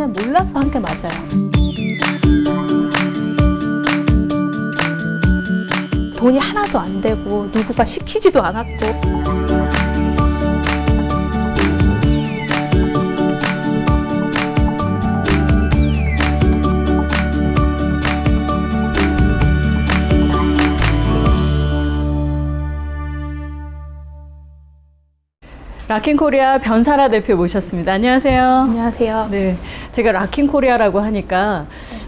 처음에는 몰라서 한 게 맞아요. 돈이 하나도 안 되고 누구가 시키지도 않았고. 락킹코리아 변사라 대표 모셨습니다. 안녕하세요. 안녕하세요. 네, 제가 락킹코리아라고 하니까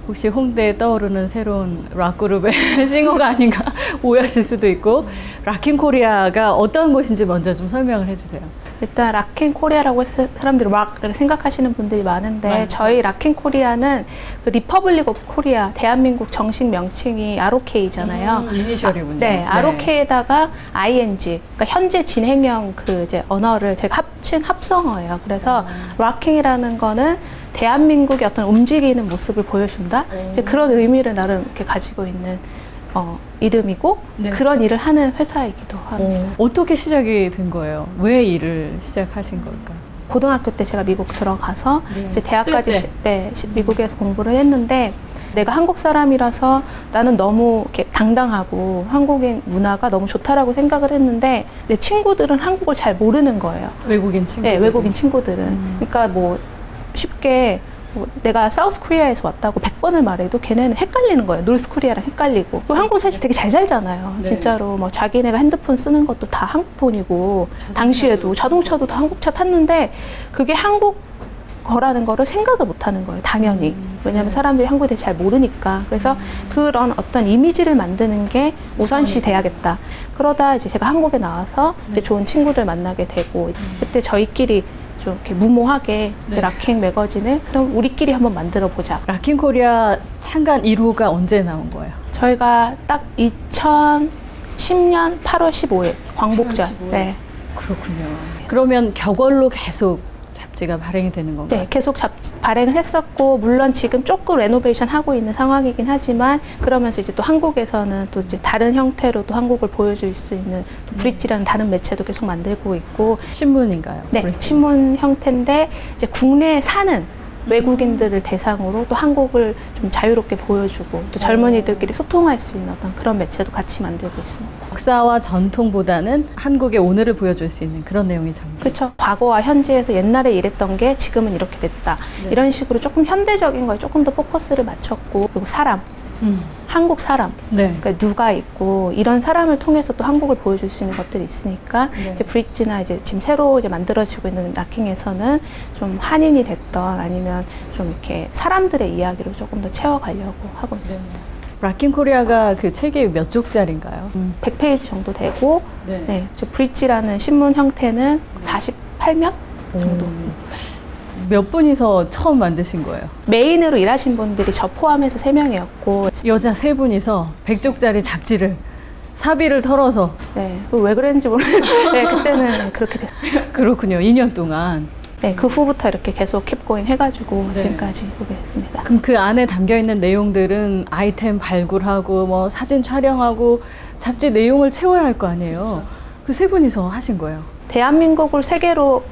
혹시 홍대에 떠오르는 새로운 락 그룹의 싱어가 아닌가 오해하실 수도 있고, 락킹코리아가 어떤 곳인지 먼저 좀 설명을 해주세요. 일단 락킹코리아라고 해서 사람들이 락을 생각하시는 분들이 많은데, 맞죠. 저희 락킹코리아는 그 리퍼블릭 오브 코리아, 대한민국 정식 명칭이 ROK잖아요. 이니셜이군요. 네, ROK에다가 ING, 그러니까 현재 진행형 그 이제 언어를 제가 합친 합성어예요. 그래서 락킹이라는 거는 대한민국의 어떤 움직이는 모습을 보여준다. 이제 그런 의미를 나름 이렇게 가지고 있는 이름이고, 네. 그런 일을 하는 회사이기도 합니다. 어떻게 시작이 된 거예요? 왜 일을 시작하신 걸까? 고등학교 때 제가 미국 들어가서 네. 이제 대학까지 10대 때. 미국에서 공부를 했는데, 내가 한국 사람이라서 나는 너무 이렇게 당당하고 한국인 문화가 너무 좋다라고 생각을 했는데, 내 친구들은 한국을 잘 모르는 거예요. 외국인 친구. 네, 외국인 친구들은. 그러니까 뭐 쉽게 뭐 내가 사우스 코리아에서 왔다고 100번을 말해도 걔네는 헷갈리는 거예요. 노스 코리아랑 헷갈리고. 그리고 한국 사실 되게 잘 살잖아요. 네. 진짜로 뭐 자기네가 핸드폰 쓰는 것도 다 한국 폰이고, 당시에도 자동차도 다 한국차 탔는데 그게 한국 거라는 거를 생각을 못 하는 거예요. 당연히. 왜냐하면 사람들이 한국에 대해 잘 모르니까. 그래서 그런 어떤 이미지를 만드는 게 우선시 돼야겠다. 그러다 이제 제가 한국에 나와서 이제 좋은 친구들 만나게 되고, 그때 저희끼리 좀 이렇게 무모하게 이제 락킹 매거진을 그럼 우리끼리 한번 만들어 보자. 락킹코리아 창간 1호가 언제 나온 거예요? 저희가 딱 2010년 8월 15일 광복절. 8월 15일. 네. 그렇군요. 그러면 격월로 계속 잡지가 발행이 되는 건가요? 네, 계속 발행을 했었고, 물론 지금 조금 레노베이션 하고 있는 상황이긴 하지만, 그러면서 이제 또 한국에서는 또 이제 다른 형태로 또 한국을 보여줄 수 있는 또 브릿지라는 다른 매체도 계속 만들고 있고. 신문인가요? 네, 브릿지? 신문 형태인데 이제 국내에 사는 외국인들을 대상으로 또 한국을 좀 자유롭게 보여주고, 또 젊은이들끼리 소통할 수 있는 어떤 그런 매체도 같이 만들고 있습니다. 역사와 전통보다는 한국의 오늘을 보여줄 수 있는 그런 내용이 담긴. 그렇죠. 과거와 현재에서 옛날에 이랬던 게 지금은 이렇게 됐다. 네. 이런 식으로 조금 현대적인 거에 조금 더 포커스를 맞췄고, 그리고 사람, 한국 사람, 네. 그러니까 누가 있고 이런 사람을 통해서 또 한국을 보여줄 수 있는 것들이 있으니까, 네. 이제 브릿지나 이제 지금 새로 이제 만들어지고 있는 락킹에서는 좀 한인이 됐던 아니면 좀 이렇게 사람들의 이야기로 조금 더 채워가려고 하고 있습니다. 락킹코리아가 그 책이 몇 쪽짜리인가요? 100페이지 정도 되고, 네. 네, 저 브릿지라는 신문 형태는 48면 정도. 몇 분이서 처음 만드신 거예요? 메인으로 일하신 분들이 저 포함해서 3명이었고, 여자 3분이서 100쪽짜리 잡지를 사비를 털어서. 네, 왜 그랬는지 모르겠는데 네, 그때는 그렇게 됐어요. 그렇군요. 2년 동안. 네, 그 후부터 이렇게 계속 킵고잉 해가지고 네. 지금까지 보게 됐습니다. 그럼 그 안에 담겨있는 내용들은 아이템 발굴하고 뭐 사진 촬영하고 잡지 내용을 채워야 할 거 아니에요. 그 3분이서 하신 거예요. 대한민국을 세계로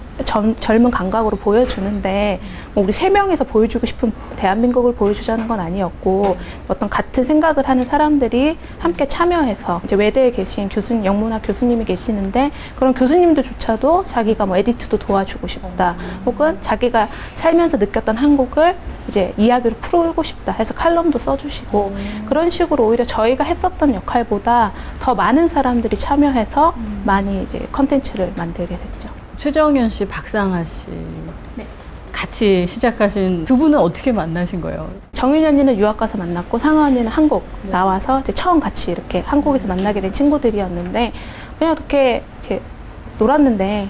젊은 감각으로 보여주는데, 뭐 우리 3명이서 보여주고 싶은 대한민국을 보여주자는 건 아니었고, 어떤 같은 생각을 하는 사람들이 함께 참여해서, 이제 외대에 계신 교수님, 영문학 교수님이 계시는데, 그런 교수님들조차도 자기가 뭐 에디트도 도와주고 싶다, 혹은 자기가 살면서 느꼈던 한국을 이제 이야기로 풀고 싶다 해서 칼럼도 써주시고, 그런 식으로 오히려 저희가 했었던 역할보다 더 많은 사람들이 참여해서 많이 이제 컨텐츠를 만들게 됐죠. 최정현 씨, 박상아 씨 네. 같이 시작하신 두 분은 어떻게 만나신 거예요? 정윤 언니는 유학 가서 만났고, 상아 언니는 한국 나와서 이제 처음 같이 이렇게 한국에서 만나게 된 친구들이었는데, 그냥 이렇게 놀았는데,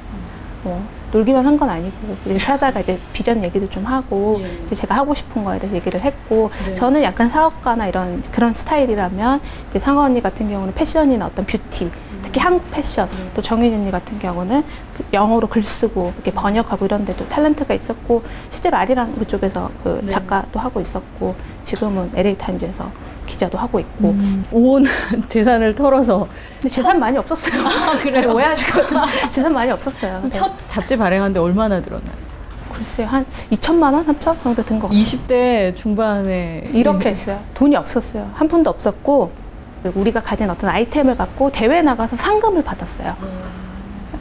뭐 놀기만 한 건 아니고, 이렇게 하다가 이제 비전 얘기도 좀 하고, 이제 제가 하고 싶은 거에 대해서 얘기를 했고, 저는 약간 사업가나 이런 그런 스타일이라면, 이제 상아 언니 같은 경우는 패션이나 어떤 뷰티, 특히 한국 패션, 또 정윤 언니 같은 경우는 그 영어로 글 쓰고 이렇게 번역하고 이런 데도 탤런트가 있었고, 실제로 아리랑 그쪽에서 그 작가도 하고 있었고, 지금은 LA타임즈에서 기자도 하고 있고. 온 재산을 털어서. 근데 재산 많이 없었어요. 그래요? 오해하시거든요. 재산 많이 없었어요. 네. 첫 잡지 발행하는데 얼마나 들었나요? 글쎄요, 한 2천만 원, 3천 정도 든 것 같아요. 20대 중반에 이렇게 했어요. 돈이 없었어요. 한 푼도 없었고, 그리고 우리가 가진 어떤 아이템을 갖고 대회 나가서 상금을 받았어요.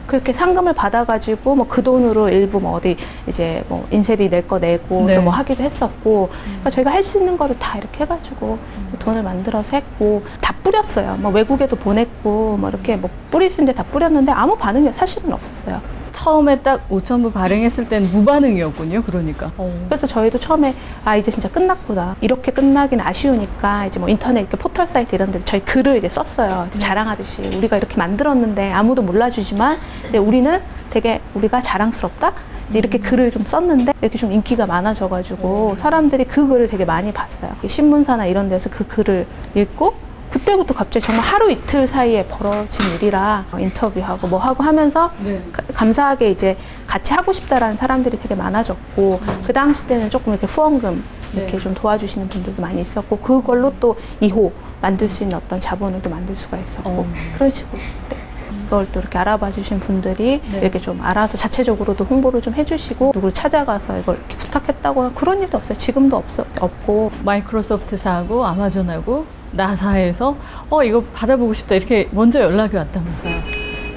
그렇게 상금을 받아가지고 뭐 그 돈으로 일부 뭐 어디 이제 뭐 인쇄비 낼 거 내고 네. 또 뭐 하기도 했었고, 그러니까 저희가 할 수 있는 거를 다 이렇게 해가지고 돈을 만들어서 했고, 다 뿌렸어요. 뭐 외국에도 보냈고 뭐 이렇게 뭐 뿌릴 수 있는데 다 뿌렸는데 아무 반응이 사실은 없었어요. 처음에 딱 5천부 발행했을 땐 무반응이었군요. 그러니까. 그래서 저희도 처음에 아 이제 진짜 끝났구나, 이렇게 끝나긴 아쉬우니까 이제 뭐 인터넷 이렇게 포털 사이트 이런 데 저희 글을 이제 썼어요. 이제 자랑하듯이 우리가 이렇게 만들었는데 아무도 몰라주지만 이제 우리는 되게 우리가 자랑스럽다, 이제 이렇게 글을 좀 썼는데 이렇게 좀 인기가 많아져가지고 사람들이 그 글을 되게 많이 봤어요. 신문사나 이런 데서 그 글을 읽고, 그때부터 갑자기 정말 하루 이틀 사이에 벌어진 일이라 인터뷰하고 뭐 하고 하면서 네. 감사하게 이제 같이 하고 싶다라는 사람들이 되게 많아졌고, 그 당시 때는 조금 이렇게 후원금 이렇게 네. 좀 도와주시는 분들도 많이 있었고, 그걸로 또 2호 만들 수 있는 어떤 자본을 또 만들 수가 있었고, 그런 식으로 그걸 또 이렇게 알아봐 주신 분들이 네. 이렇게 좀 알아서 자체적으로도 홍보를 좀 해주시고, 누구를 찾아가서 이걸 이렇게 부탁했다거나 그런 일도 없어요. 지금도 없고. 마이크로소프트사하고 아마존하고 나사에서 이거 받아보고 싶다 이렇게 먼저 연락이 왔다면서요.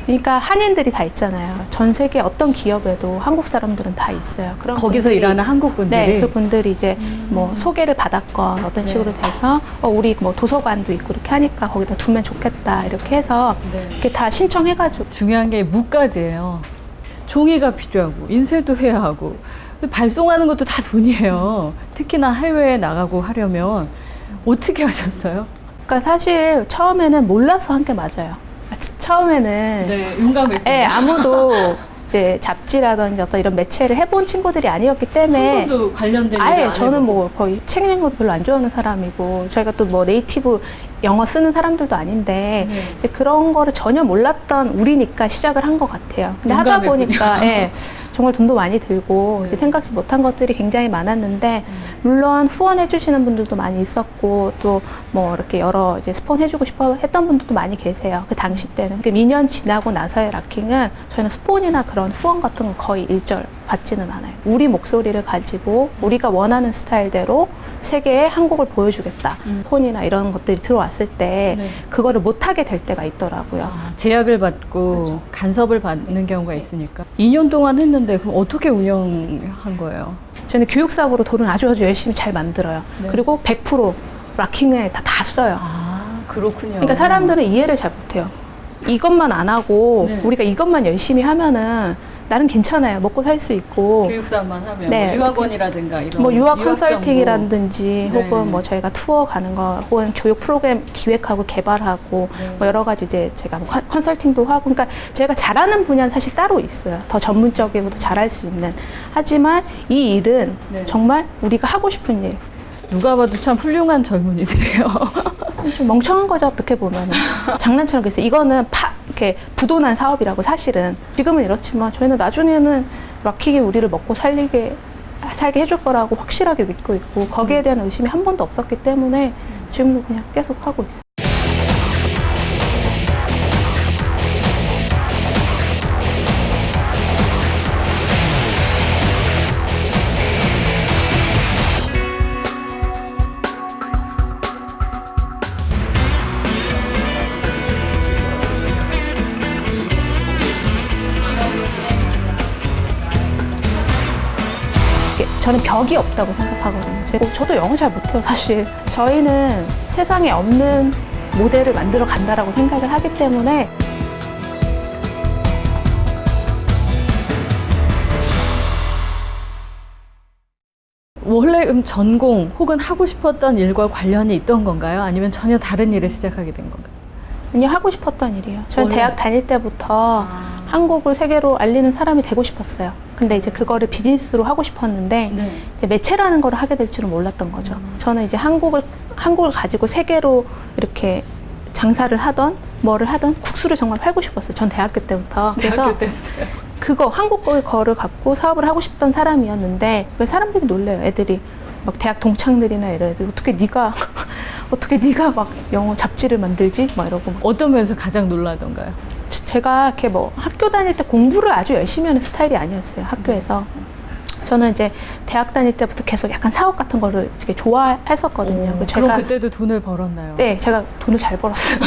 그러니까 한인들이 다 있잖아요. 전 세계 어떤 기업에도 한국 사람들은 다 있어요. 그런 거기서 분들이, 일하는 한국 분들이. 네, 그 분들이 이제 뭐 소개를 받았건 어떤 식으로 돼서 우리 뭐 도서관도 있고 이렇게 하니까 거기다 두면 좋겠다 이렇게 해서 네. 이렇게 다 신청해가지고. 중요한 게 무까지예요. 종이가 필요하고 인쇄도 해야 하고 발송하는 것도 다 돈이에요. 특히나 해외에 나가고 하려면 어떻게 하셨어요? 그러니까 사실 처음에는 몰라서 한 게 맞아요. 처음에는 네, 용감했고. 네, 아무도 이제 잡지라든지 어떤 이런 매체를 해본 친구들이 아니었기 때문에 한 번도 관련된 일을 아예 안 저는 해보고. 뭐 거의 책 읽는 것도 별로 안 좋아하는 사람이고, 저희가 또 뭐 네이티브 영어 쓰는 사람들도 아닌데 네. 이제 그런 거를 전혀 몰랐던 우리니까 시작을 한 것 같아요. 근데 하다 용감했군요. 보니까 예, 정말 돈도 많이 들고 네. 이렇게 생각지 못한 것들이 굉장히 많았는데, 물론 후원해 주시는 분들도 많이 있었고, 또 뭐 이렇게 여러 이제 스폰 해주고 싶어 했던 분들도 많이 계세요. 그 당시 때는. 그 2년 지나고 나서의 락킹은 저희는 스폰이나 그런 후원 같은 거 거의 일절 받지는 않아요. 우리 목소리를 가지고 우리가 원하는 스타일대로 세계에 한국을 보여주겠다. 폰이나 이런 것들이 들어왔을 때 네. 그거를 못하게 될 때가 있더라고요. 제약을 받고 간섭을 받는 경우가 있으니까 2년 동안 했는데 그럼 어떻게 운영한 거예요? 저는 교육사업으로 돈을 아주 열심히 잘 만들어요. 네. 그리고 100% 락킹에 다 써요. 그렇군요. 그러니까 사람들은 이해를 잘 못해요. 이것만 안 하고 네. 우리가 이것만 열심히 하면은 나름 괜찮아요. 먹고 살 수 있고. 교육사만 하면 네. 뭐 유학원이라든가 이런 뭐 유학 정보. 컨설팅이라든지 네. 혹은 뭐 저희가 투어 가는 거, 혹은 교육 프로그램 기획하고 개발하고 네. 뭐 여러 가지 이제 제가 뭐 컨설팅도 하고, 그러니까 저희가 잘하는 분야는 사실 따로 있어요. 더 전문적이고 더 잘할 수 있는. 하지만 이 일은 네. 정말 우리가 하고 싶은 일. 누가 봐도 참 훌륭한 젊은이들이에요. 좀 멍청한 거죠, 어떻게 보면. 장난처럼 그랬어요. 이거는 이렇게 부도난 사업이라고 사실은. 지금은 이렇지만 저희는 나중에는 락킹이 우리를 먹고 살게 해줄 거라고 확실하게 믿고 있고, 거기에 대한 의심이 한 번도 없었기 때문에 지금도 그냥 계속 하고 있어요. 저는 벽이 없다고 생각하거든요. 그리고 저도 영어 잘 못해요, 사실. 저희는 세상에 없는 모델을 만들어 간다라고 생각을 하기 때문에. 원래 전공 혹은 하고 싶었던 일과 관련이 있던 건가요? 아니면 전혀 다른 일을 시작하게 된 건가요? 그냥 하고 싶었던 일이에요. 저는 원래? 대학 다닐 때부터 한국을 세계로 알리는 사람이 되고 싶었어요. 근데 이제 그거를 비즈니스로 하고 싶었는데 네. 이제 매체라는 걸 하게 될 줄은 몰랐던 거죠. 저는 이제 한국을 가지고 세계로 이렇게 장사를 하던 뭐를 하던 국수를 정말 팔고 싶었어요. 전 대학교 때부터. 그래서 대학교 때부터요? 그거 한국 거를 갖고 사업을 하고 싶던 사람이었는데, 왜 사람들이 놀래요. 애들이 막 대학 동창들이나 이런 애들, 어떻게 네가 막 영어 잡지를 만들지? 막 이러고. 어떤 면에서 가장 놀라던가요? 제가 이렇게 뭐 학교 다닐 때 공부를 아주 열심히 하는 스타일이 아니었어요. 학교에서 저는 이제 대학 다닐 때부터 계속 약간 사업 같은 거를 되게 좋아했었거든요. 그리고 그럼 그때도 돈을 벌었나요? 네, 제가 돈을 잘 벌었어요.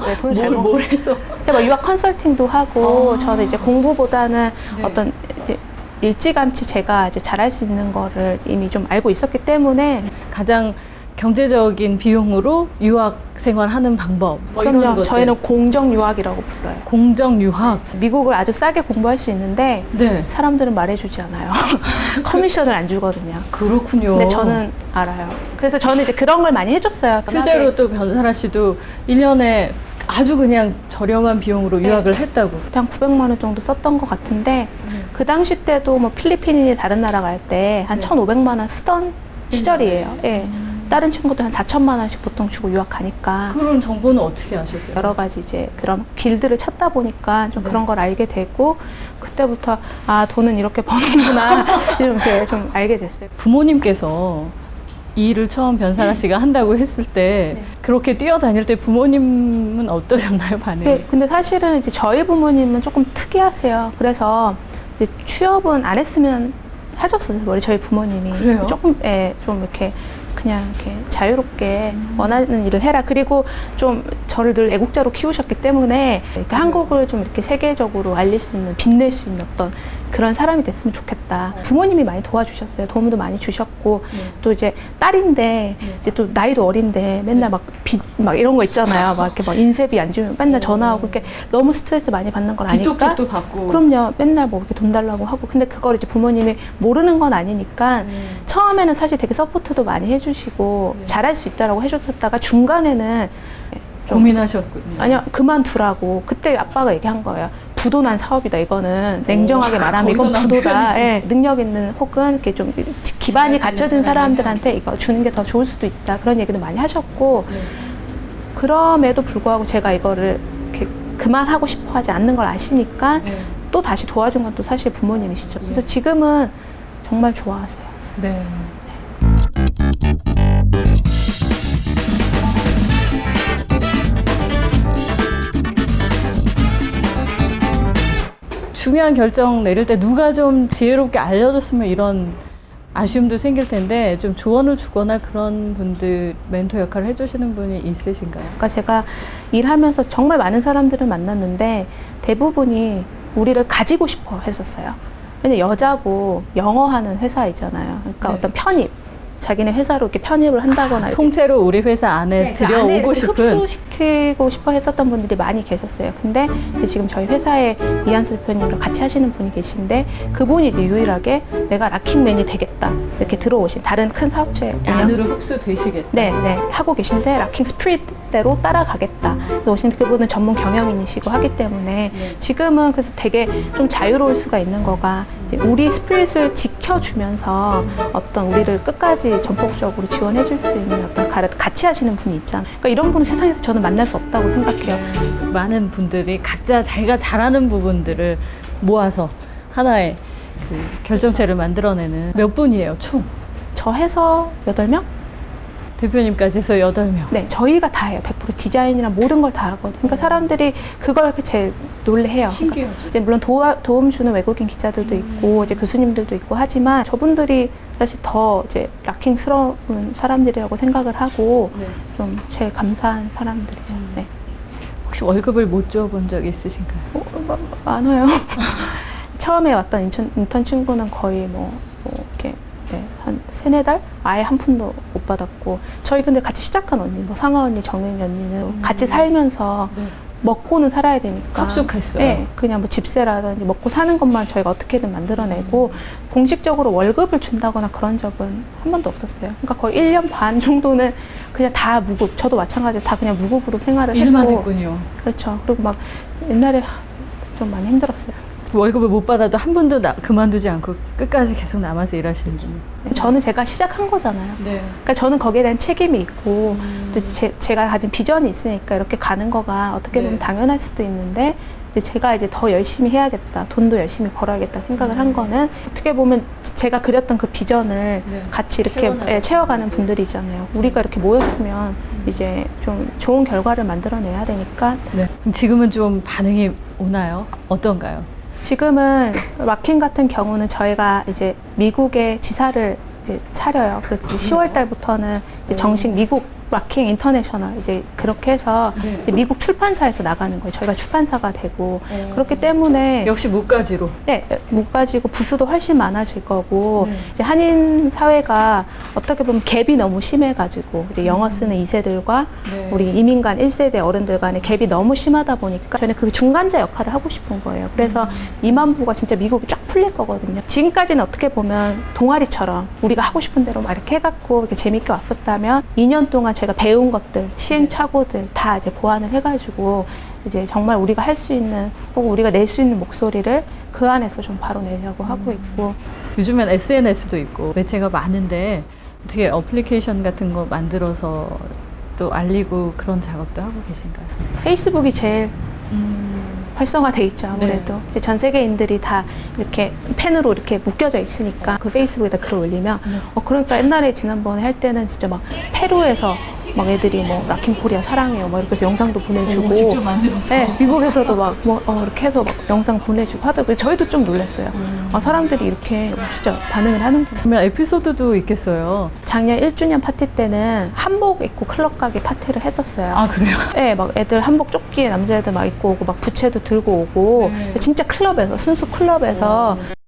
네, 돈을 잘 벌었어요. 뭘 해서? 제가 유학 컨설팅도 하고, 저는 이제 공부보다는 네. 어떤 이제 일찌감치 제가 이제 잘할 수 있는 거를 이미 좀 알고 있었기 때문에 가장 경제적인 비용으로 유학 생활하는 방법. 뭐 이런 그럼요. 것들. 저희는 공정 유학이라고 불러요. 공정 유학. 미국을 아주 싸게 공부할 수 있는데 네. 사람들은 말해주지 않아요. 커미션을 안 주거든요. 그렇군요. 근데 저는 알아요. 그래서 저는 이제 그런 걸 많이 해줬어요. 실제로 또 변사라 씨도 1년에 아주 그냥 저렴한 비용으로 유학을 했다고. 한 900만 원 정도 썼던 것 같은데 그 당시 때도 뭐 필리핀이나 다른 나라 갈 때 한 1,500만 원 쓰던 시절이에요. 예. 다른 친구도 한 4천만 원씩 보통 주고 유학 가니까 그런 정보는 어떻게 아셨어요? 여러 가지 이제 그런 길들을 찾다 보니까 좀 그런 걸 알게 되고 그때부터 아 돈은 이렇게 버는구나 좀 이렇게 좀 알게 됐어요. 부모님께서 이 일을 처음 변사라 씨가 한다고 했을 때 그렇게 뛰어다닐 때 부모님은 어떠셨나요, 반응이? 네, 근데 사실은 이제 저희 부모님은 조금 특이하세요. 그래서 이제 취업은 안 했으면 하셨어요. 원래 저희 부모님이 그래요? 조금 좀 이렇게 그냥 이렇게 자유롭게 원하는 일을 해라. 그리고 좀 저를 늘 애국자로 키우셨기 때문에 이렇게 한국을 좀 이렇게 세계적으로 알릴 수 있는, 빛낼 수 있는 어떤 그런 사람이 됐으면 좋겠다. 부모님이 많이 도와주셨어요. 도움도 많이 주셨고 또 이제 딸인데 이제 또 나이도 어린데 맨날 막 빚 막 이런 거 있잖아요. 막 이렇게 막 인쇄비 안 주면 맨날 전화하고 이렇게 너무 스트레스 많이 받는 걸 아니까. 빚도 받고. 그럼요. 맨날 뭐 이렇게 돈 달라고 하고. 근데 그걸 이제 부모님이 모르는 건 아니니까 처음에는 사실 되게 서포트도 많이 해주시고 잘할 수 있다라고 해주셨다가 중간에는 좀 고민하셨군요. 아니요, 그만두라고. 그때 아빠가 얘기한 거예요. 부도난 사업이다, 이거는. 냉정하게 말하면 이건 거기서 부도다. 예, 능력 있는 혹은 이렇게 좀 기반이 갖춰진 사람들한테 이거 주는 게 더 좋을 수도 있다. 그런 얘기도 많이 하셨고. 그럼에도 불구하고 제가 이거를 이렇게 그만하고 싶어 하지 않는 걸 아시니까 또 다시 도와준 건 또 사실 부모님이시죠. 그래서 지금은 정말 좋아하세요. 네. 중요한 결정 내릴 때 누가 좀 지혜롭게 알려줬으면 이런 아쉬움도 생길 텐데 좀 조언을 주거나 그런 분들 멘토 역할을 해주시는 분이 있으신가요? 그러니까 제가 일하면서 정말 많은 사람들을 만났는데 대부분이 우리를 가지고 싶어 했었어요. 왜냐 여자고 영어 하는 회사이잖아요. 그러니까 어떤 편입, 자기네 회사로 이렇게 편입을 한다거나 이렇게 통째로 우리 회사 안에 그 안에 들여오고 이렇게 싶은. 흡수시키고 싶어 했었던 분들이 많이 계셨어요. 근데 이제 지금 저희 회사에 이한수 대표님이랑 같이 하시는 분이 계신데 그분이 이제 유일하게 내가 락킹맨이 되겠다 이렇게 들어오신 다른 큰 사업체 안으로 흡수되시겠다. 네, 하고 계신데 락킹 스프릿대로 따라가겠다. 오신 그분은 전문 경영인이시고 하기 때문에 지금은 그래서 되게 좀 자유로울 수가 있는 거가 이제 우리 스프릿을 지켜주면서 어떤 우리를 끝까지 전폭적으로 지원해줄 수 있는 어떤 같이 하시는 분이 있잖아요. 그러니까 이런 분은 세상에서 저는 만날 수 없다고 생각해요. 많은 분들이 각자 자기가 잘하는 부분들을 모아서 하나의 그 결정체를 만들어내는 몇 분이에요, 총? 저 해서 8명? 대표님까지 해서 8명. 네, 저희가 다 해요. 100% 디자인이랑 모든 걸 다 하거든요. 그러니까 사람들이 그걸 제일 놀래해요. 신기하죠. 그러니까 이제 물론 도움 주는 외국인 기자들도 있고 이제 교수님들도 있고 하지만 저분들이 사실 더 이제 락킹스러운 사람들이라고 생각을 하고 좀 제일 감사한 사람들이죠. 네. 혹시 월급을 못 줘본 적 있으신가요? 많아요. 처음에 왔던 인턴 친구는 거의 뭐 이렇게 한 3-4달? 아예 한 푼도 못 받았고 저희 근데 같이 시작한 언니, 뭐 상아 언니, 정은이 언니는 같이 살면서 먹고는 살아야 되니까 합숙했어요. 네, 그냥 뭐 집세라든지 먹고 사는 것만 저희가 어떻게든 만들어내고 공식적으로 월급을 준다거나 그런 적은 한 번도 없었어요. 그러니까 거의 1년 반 정도는 그냥 다 무급, 저도 마찬가지로 다 그냥 무급으로 생활을 일만 했고 했군요. 그렇죠. 그리고 막 옛날에 좀 많이 힘들었어요. 월급을 못 받아도 한 번도 그만두지 않고 끝까지 계속 남아서 일하시는 분. 저는 제가 시작한 거잖아요. 네. 그러니까 저는 거기에 대한 책임이 있고 또 제가 가진 비전이 있으니까 이렇게 가는 거가 어떻게 보면 당연할 수도 있는데 이제 제가 이제 더 열심히 해야겠다, 돈도 열심히 벌어야겠다 생각을 한 거는 어떻게 보면 제가 그렸던 그 비전을 같이 이렇게 채워가는 분들이잖아요. 우리가 이렇게 모였으면 이제 좀 좋은 결과를 만들어내야 되니까 네. 그럼 지금은 좀 반응이 오나요? 어떤가요? 지금은 락킹 같은 경우는 저희가 이제 미국에 지사를 이제 차려요. 그래서 10월 달부터는 이제 정식 미국 락킹 인터내셔널 이제 그렇게 해서 네. 이제 미국 출판사에서 나가는 거예요. 저희가 출판사가 되고 그렇기 때문에 역시 무가지로. 네, 묵가지고 부수도 훨씬 많아질 거고 네. 이제 한인 사회가 어떻게 보면 갭이 너무 심해가지고 이제 영어 쓰는 2세들과 네. 우리 이민 간 1세대 어른들 간의 갭이 너무 심하다 보니까 저는 그 중간자 역할을 하고 싶은 거예요. 그래서 임안부가 진짜 미국이 쫙 풀릴 거거든요. 지금까지는 어떻게 보면 동아리처럼 우리가 하고 싶은 대로 막 이렇게 해갖고 이렇게 재밌게 왔었다면 2년 동안 저희가 배운 것들, 시행착오들 다 이제 보완을 해가지고 이제 정말 우리가 할 수 있는 혹은 우리가 낼 수 있는 목소리를 그 안에서 좀 바로 내려고 하고 있고. 요즘엔 SNS도 있고 매체가 많은데 어떻게 어플리케이션 같은 거 만들어서 또 알리고 그런 작업도 하고 계신가요? 페이스북이 제일 활성화돼 있죠. 아무래도 네. 이제 전 세계인들이 다 이렇게 펜으로 이렇게 묶여져 있으니까 그 페이스북에다 글을 올리면 네. 그러니까 옛날에 지난번에 할 때는 진짜 막 페루에서 막 애들이 뭐 락킹 코리아 사랑해요 막 이렇게 해서 영상도 보내주고 직접 만들어서. 네, 미국에서도 막 뭐 이렇게 해서 막 영상 보내주고 하더라고요. 저희도 좀 놀랐어요. 사람들이 이렇게 진짜 반응을 하는구나. 그러면 에피소드도 있겠어요. 작년 1주년 파티 때는 한복 입고 클럽 가게 파티를 했었어요. 아 그래요? 네, 막 애들 한복 조끼에 남자애들 막 입고 오고 막 부채도 들고 오고 네. 진짜 클럽에서 순수 클럽에서